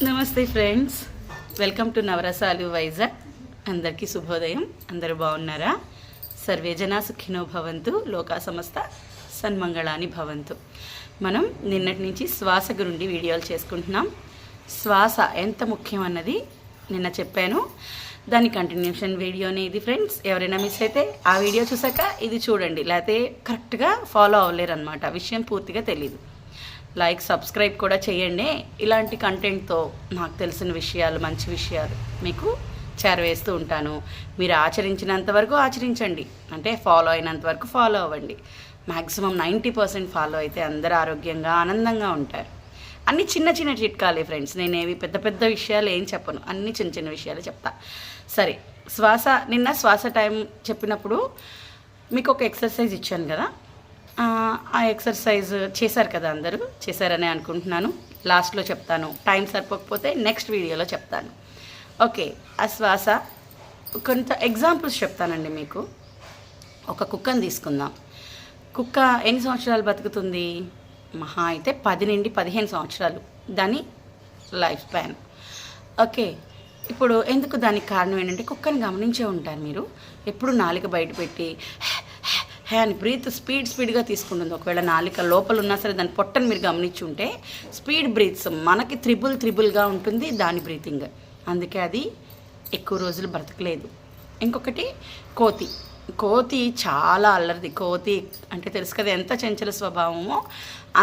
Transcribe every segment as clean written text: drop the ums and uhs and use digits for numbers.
నమస్తే friends, welcome to నవరసాలు వైజాగ్. అందరికీ శుభోదయం. అందరూ బాగున్నారా? సర్వే జనా సుఖినో భవంతు, లోకా సమస్త సన్మంగళాని భవంతు. మనం నిన్నటి నుంచి శ్వాస గురించి వీడియోలు చేసుకుంటున్నాం. శ్వాస ఎంత ముఖ్యం అన్నది నిన్న చెప్పాను. దాని కంటిన్యూషన్ వీడియోనే ఇది ఫ్రెండ్స్. ఎవరైనా మిస్ అయితే ఆ వీడియో చూసాక ఇది చూడండి, లేకపోతే కరెక్ట్గా ఫాలో అవ్వలేరు అనమాట. విషయం పూర్తిగా తెలీదు. లైక్ సబ్స్క్రైబ్ కూడా చేయండి. ఇలాంటి కంటెంట్తో నాకు తెలిసిన విషయాలు, మంచి విషయాలు మీకు చేరవేస్తూ ఉంటాను. మీరు ఆచరించినంత వరకు ఆచరించండి, అంటే ఫాలో అయినంత వరకు ఫాలో అవ్వండి. మ్యాక్సిమం 90% ఫాలో అయితే అందరూ ఆరోగ్యంగా ఆనందంగా ఉంటారు. అన్నీ చిన్న చిన్న చిట్కాలే ఫ్రెండ్స్. నేనేవి పెద్ద పెద్ద విషయాలు ఏం చెప్పను, అన్నీ చిన్న చిన్న విషయాలు చెప్తా. సరే, నిన్న శ్వాస టైం చెప్పినప్పుడు మీకు ఒక ఎక్సర్సైజ్ ఇచ్చాను కదా. ఆ ఎక్సర్సైజ్ చేశారు కదా, అందరూ చేశారని అనుకుంటున్నాను. లాస్ట్లో చెప్తాను, టైం సరిపోకపోతే నెక్స్ట్ వీడియోలో చెప్తాను. ఓకే, ఆ శ్వాస కొంత ఎగ్జాంపుల్స్ చెప్తానండి మీకు. ఒక కుక్కని తీసుకుందాం. కుక్క ఎన్ని సంవత్సరాలు బతుకుతుంది? మహా అయితే 10 నుండి 15 సంవత్సరాలు దాని లైఫ్ స్పాన్. ఓకే, ఇప్పుడు ఎందుకు దానికి కారణం ఏంటంటే, కుక్కని గమనించే ఉంటారు మీరు. ఎప్పుడు నాలుక బయట పెట్టి అని బ్రీత్ స్పీడ్గా తీసుకుంటుంది. ఒకవేళ నాలిక లోపల ఉన్నా సరే దాని పొట్టను మీరు గమనించి ఉంటే స్పీడ్ బ్రీత్స్ మనకి త్రిబుల్గా ఉంటుంది దాని బ్రీతింగ్. అందుకే అది ఎక్కువ రోజులు బ్రతకలేదు. ఇంకొకటి కోతి చాలా అల్లరిది. కోతి అంటే తెలుసు కదా ఎంత చంచల స్వభావమో.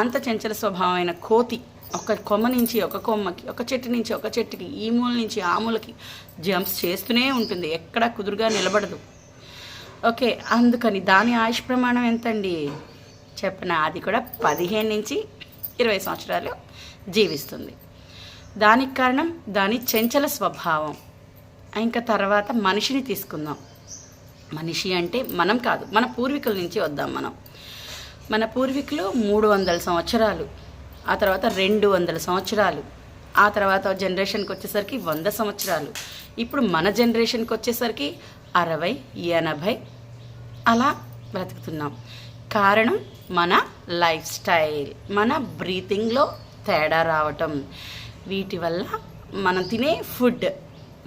అంత చంచల స్వభావమైన కోతి ఒక కొమ్మ నుంచి ఒక కొమ్మకి, ఒక చెట్టు నుంచి ఒక చెట్టుకి, ఈ మూల నుంచి ఆ మూలకి జంప్స్ చేస్తూనే ఉంటుంది. ఎక్కడా కుదురుగా నిలబడదు. ఓకే, అందుకని దాని ఆయుష్ ప్రమాణం ఎంతండి చెప్పిన? అది కూడా 15 నుంచి 20 సంవత్సరాలు జీవిస్తుంది. దానికి కారణం దాని చంచల స్వభావం. ఇంకా తర్వాత మనిషిని తీసుకుందాం. మనిషి అంటే మనం కాదు, మన పూర్వీకుల నుంచి వద్దాం. మన పూర్వీకులు 300 సంవత్సరాలు, ఆ తర్వాత 200 సంవత్సరాలు, ఆ తర్వాత జనరేషన్కి వచ్చేసరికి 100 సంవత్సరాలు. ఇప్పుడు మన జనరేషన్కి వచ్చేసరికి 60, 80 అలా బ్రతుకుతున్నాం. కారణం మన లైఫ్ స్టైల్, మన బ్రీతింగ్లో తేడా రావటం. వీటి వల్ల మనం తినే ఫుడ్,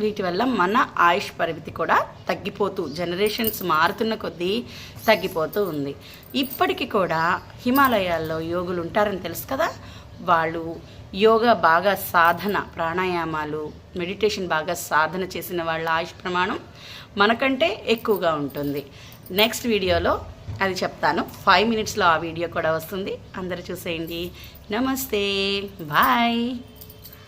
వీటి వల్ల మన ఆయుష్ పరిమితి కూడా తగ్గిపోతూ, జనరేషన్స్ మారుతున్న కొద్దీ తగ్గిపోతూ ఉంది. ఇప్పటికీ కూడా హిమాలయాల్లో యోగులు ఉంటారని తెలుసు కదా. వాళ్ళు యోగా బాగా సాధన, ప్రాణాయామాలు, మెడిటేషన్ బాగా సాధన చేసిన వాళ్ళ ఆయుష్ ప్రమాణం మనకంటే ఎక్కువగా ఉంటుంది. నెక్స్ట్ వీడియోలో అది చెప్తాను. 5 minutesలో ఆ వీడియో కూడా వస్తుంది. అందరూ చూసేయండి. నమస్తే, బాయ్.